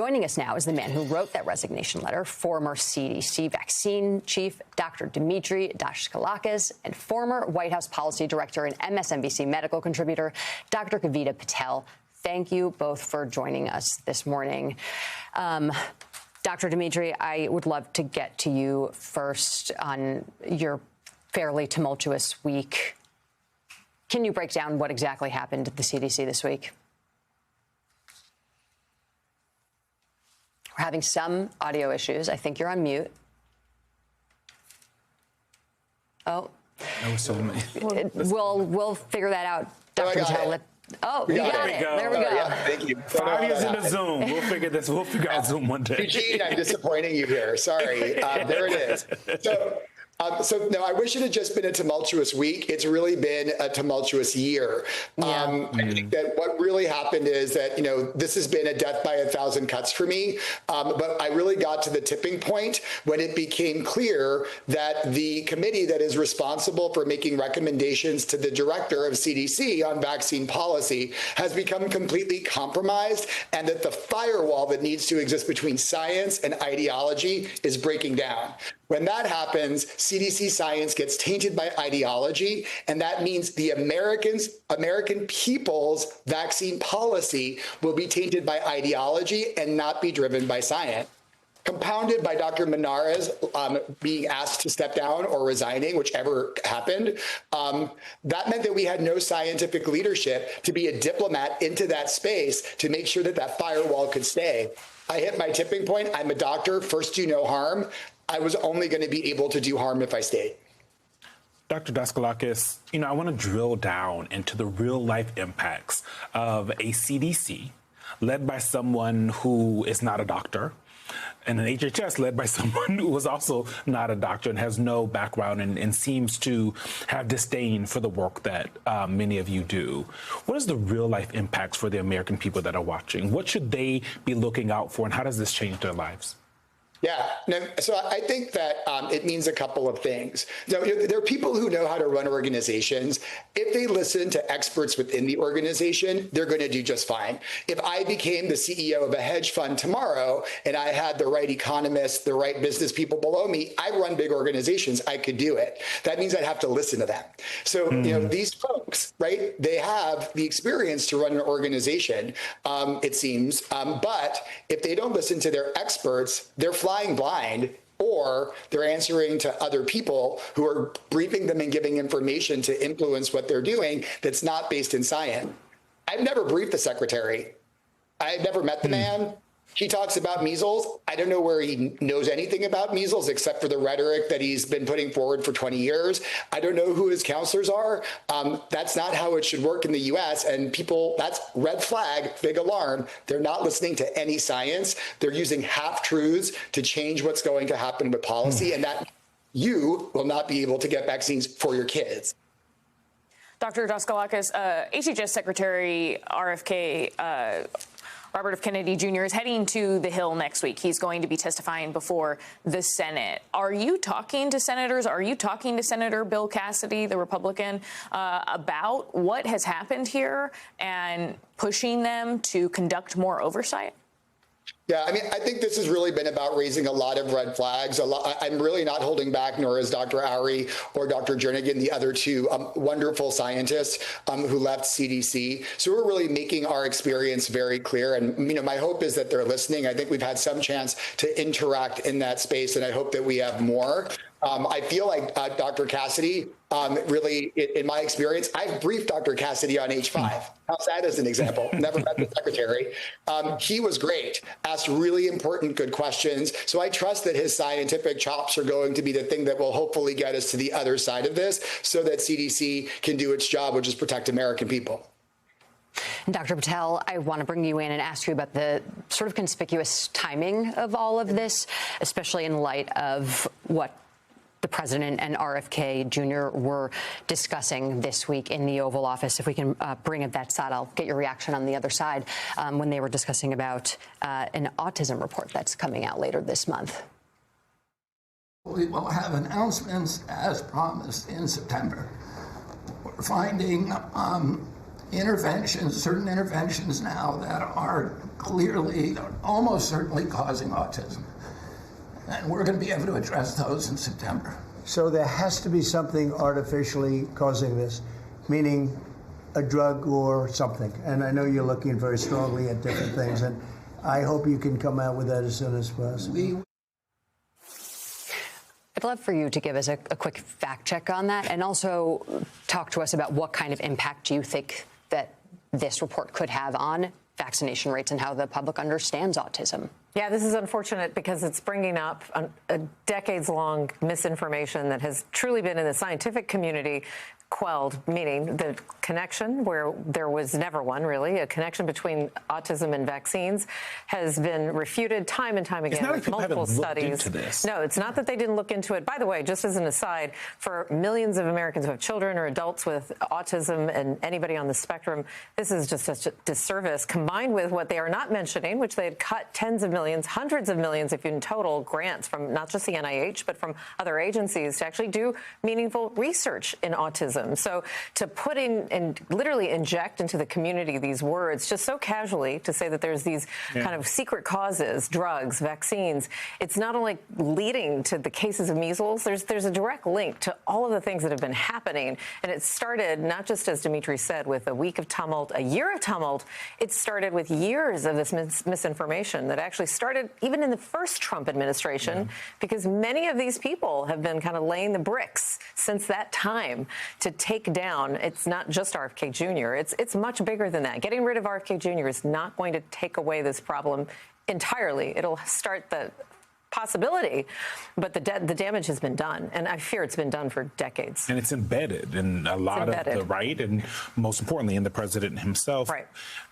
Joining us now is the man who wrote that resignation letter, former CDC vaccine chief Dr. Dmitry Daskalakis, and former White House policy director and MSNBC medical contributor Dr. Kavita Patel. Thank you both for joining us this morning. Dr. Dmitry, I would love to get to you first on your fairly tumultuous week. Can you break down what exactly happened at the CDC this week? We're having some audio issues. I think you're on mute. Oh. No, so many. We'll figure that out, Dr. Patel. Oh, you got it. There we go. Yeah, thank you. 5 years into Zoom. We'll figure this. We'll figure out Zoom one day. Eugene, I'm disappointing you here. Sorry. There it is. So no, I wish it had just been a tumultuous week. It's really been a tumultuous year. I think that what really happened is that, this has been a death by 1,000 cuts for me. But I really got to the tipping point when it became clear that the committee that is responsible for making recommendations to the director of CDC on vaccine policy has become completely compromised, and that the firewall that needs to exist between science and ideology is breaking down. When that happens, CDC science gets tainted by ideology, and that means the American people's vaccine policy will be tainted by ideology and not be driven by science. Compounded by Dr. Menarez being asked to step down or resigning, whichever happened, that meant that we had no scientific leadership to be a diplomat into that space to make sure that that firewall could stay. I hit my tipping point. I'm a doctor. First, do no harm. I was only going to be able to do harm if I stayed. Dr. Daskalakis, I want to drill down into the real life impacts of a CDC led by someone who is not a doctor, and an HHS led by someone who was also not a doctor and has no background and seems to have disdain for the work that many of you do. What is the real life impacts for the American people that are watching? What should they be looking out for, and how does this change their lives? Yeah, so I think that it means a couple of things. There are people who know how to run organizations. If they listen to experts within the organization, they're going to do just fine. If I became the CEO of a hedge fund tomorrow and I had the right economists, the right business people below me, I run big organizations. I could do it. That means I'd have to listen to them. So, these folks, right, they have the experience to run an organization, it seems. But if they don't listen to their experts, they're flying blind, or they're answering to other people who are briefing them and giving information to influence what they're doing that's not based in science. I've never briefed the secretary. I've never met the man. He talks about measles. I don't know where he knows anything about measles except for the rhetoric that he's been putting forward for 20 years. I don't know who his counselors are. That's not how it should work in the U.S. And people, that's red flag, big alarm. They're not listening to any science. They're using half-truths to change what's going to happen with policy, and that you will not be able to get vaccines for your kids. Dr. Daskalakis, HHS Secretary RFK Robert F. Kennedy Jr. is heading to the Hill next week. He's going to be testifying before the Senate. Are you talking to senators? Are you talking to Senator Bill Cassidy, the Republican, about what has happened here and pushing them to conduct more oversight? Yeah, I think this has really been about raising a lot of red flags. I'm really not holding back, nor is Dr. Ari or Dr. Jernigan, the other two wonderful scientists who left CDC. So we're really making our experience very clear. And, my hope is that they're listening. I think we've had some chance to interact in that space, and I hope that we have more. I feel like Dr. Cassidy, really, in my experience, I've briefed Dr. Cassidy on H5. How's that as an example? Never met the secretary. He was great, asked really important, good questions. So I trust that his scientific chops are going to be the thing that will hopefully get us to the other side of this so that CDC can do its job, which is protect American people. And Dr. Patel, I want to bring you in and ask you about the sort of conspicuous timing of all of this, especially in light of what the president and RFK Jr. were discussing this week in the Oval Office. If we can bring up that side, I'll get your reaction on the other side when they were discussing about an autism report that's coming out later this month. We will have announcements as promised in September. We're finding certain interventions now that are clearly, almost certainly causing autism. And we're going to be able to address those in September. So there has to be something artificially causing this, meaning a drug or something. And I know you're looking very strongly at different things, and I hope you can come out with that as soon as possible. I'd love for you to give us a quick fact check on that, and also talk to us about what kind of impact you think that this report could have on vaccination rates and how the public understands autism. Yeah, this is unfortunate because it's bringing up a decades-long misinformation that has truly been in the scientific community quelled, meaning the connection where there was never one, really, a connection between autism and vaccines has been refuted time and time again with multiple studies. No, it's not that they didn't look into it. By the way, just as an aside, for millions of Americans who have children or adults with autism and anybody on the spectrum, this is just such a disservice, combined with what they are not mentioning, which they had cut tens of millions, hundreds of millions, if in total, grants from not just the NIH, but from other agencies to actually do meaningful research in autism. So to put in and literally inject into the community these words just so casually to say that there's these kind of secret causes, drugs, vaccines, it's not only leading to the cases of measles, there's a direct link to all of the things that have been happening. And it started not just, as Dimitri said, with a week of tumult, a year of tumult. It started with years of this misinformation that actually started even in the first Trump administration, because many of these people have been kind of laying the bricks since that time to take down. It's not just RFK Jr. It's much bigger than that. Getting rid of RFK Jr. is not going to take away this problem entirely. It'll start the possibility, but the damage has been done, and I fear it's been done for decades. And it's embedded in a lot of the right, and most importantly, in the president himself. Right.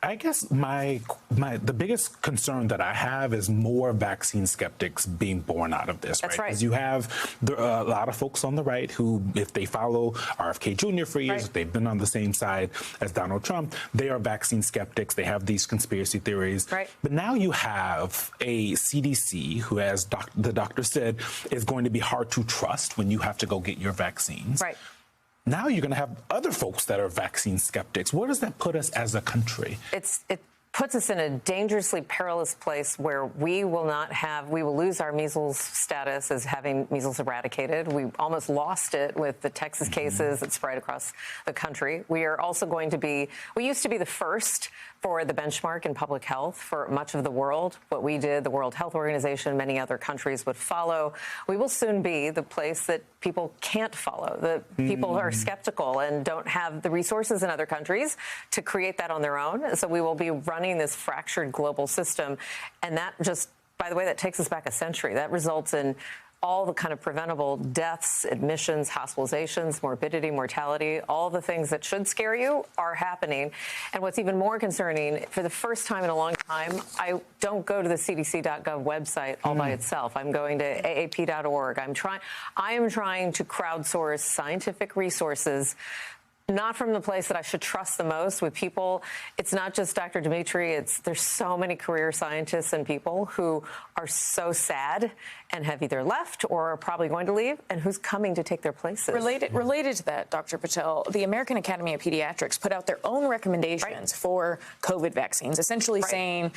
I guess the biggest concern that I have is more vaccine skeptics being born out of this. That's right. Because you have a lot of folks on the right who, if they follow RFK Jr. for years, if they've been on the same side as Donald Trump, they are vaccine skeptics. They have these conspiracy theories. Right. But now you have a CDC who, as the doctor said, is going to be hard to trust when you have to go get your vaccines. Right. Now you're going to have other folks that are vaccine skeptics. Where does that put us as a country? It puts us in a dangerously perilous place where we will lose our measles status as having measles eradicated. We almost lost it with the Texas cases that spread across the country. We used to be the first for the benchmark in public health for much of the world. What we did, the World Health Organization, many other countries would follow. We will soon be the place that people can't follow. The people are skeptical and don't have the resources in other countries to create that on their own. So we will be running this fractured global system. And that just, by the way, that takes us back a century. That results in all the kind of preventable deaths, admissions, hospitalizations, morbidity, mortality, all the things that should scare you are happening. And what's even more concerning, for the first time in a long time, I don't go to the CDC.gov website all by itself. I'm going to AAP.org. I am trying to crowdsource scientific resources, not from the place that I should trust the most with people. It's not just Dr. Dimitri. There's so many career scientists and people who are so sad and have either left or are probably going to leave, and who's coming to take their places. Related to that, Dr. Patel, the American Academy of Pediatrics put out their own recommendations for COVID vaccines, essentially saying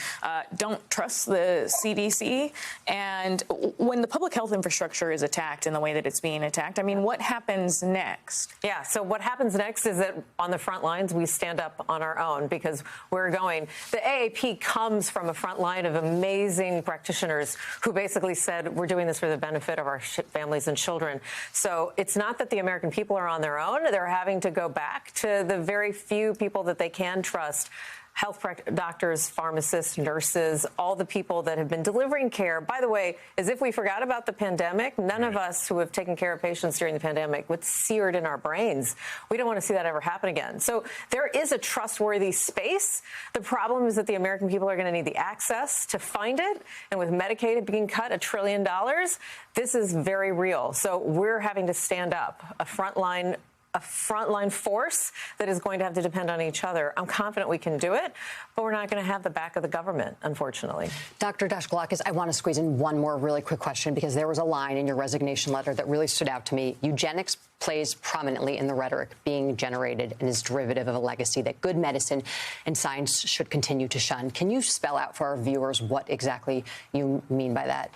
don't trust the CDC. And when the public health infrastructure is attacked in the way that it's being attacked, I mean, what happens next? Yeah, so what happens next is that on the front lines, we stand up on our own, because the AAP comes from a front line of amazing practitioners who basically said, we're doing this for the benefit of our families and children. So it's not that the American people are on their own. They're having to go back to the very few people that they can trust. Health doctors, pharmacists, nurses, all the people that have been delivering care. By the way, as if we forgot about the pandemic, none of us who have taken care of patients during the pandemic, what's seared in our brains. We don't want to see that ever happen again. So there is a trustworthy space. The problem is that the American people are going to need the access to find it. And with Medicaid being cut $1 trillion, this is very real. So we're having to stand up, a frontline a frontline force that is going to have to depend on each other. I'm confident we can do it, but we're not going to have the back of the government, unfortunately. Dr. Daskalakis, I want to squeeze in one more really quick question, because there was a line in your resignation letter that really stood out to me. Eugenics plays prominently in the rhetoric being generated and is derivative of a legacy that good medicine and science should continue to shun. Can you spell out for our viewers what exactly you mean by that?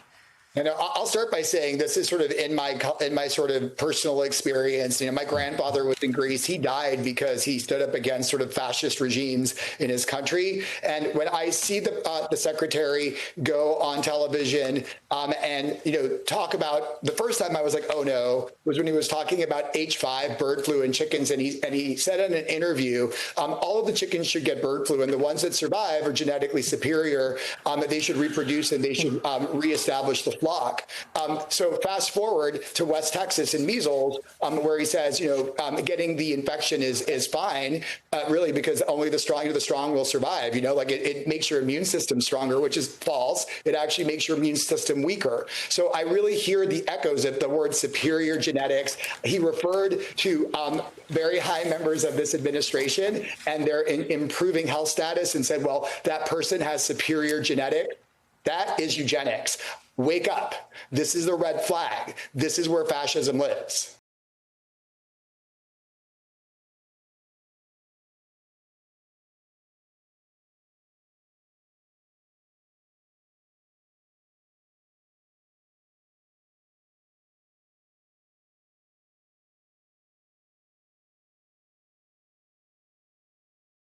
And I'll start by saying this is sort of in my sort of personal experience. You know, my grandfather was in Greece. He died because he stood up against sort of fascist regimes in his country. And when I see the secretary go on television and talk about, the first time I was like, oh no, was when he was talking about H5 bird flu in chickens, and he said in an interview, all of the chickens should get bird flu, and the ones that survive are genetically superior. That they should reproduce and they should reestablish the flock. So fast forward to West Texas and measles, where he says, getting the infection is fine, really, because only the strong will survive. It makes your immune system stronger, which is false. It actually makes your immune system weaker. So I really hear the echoes of the word superior genetics. He referred to very high members of this administration and their improving health status and said, well, that person has superior genetics. That is eugenics. Wake up. This is the red flag. This is where fascism lives.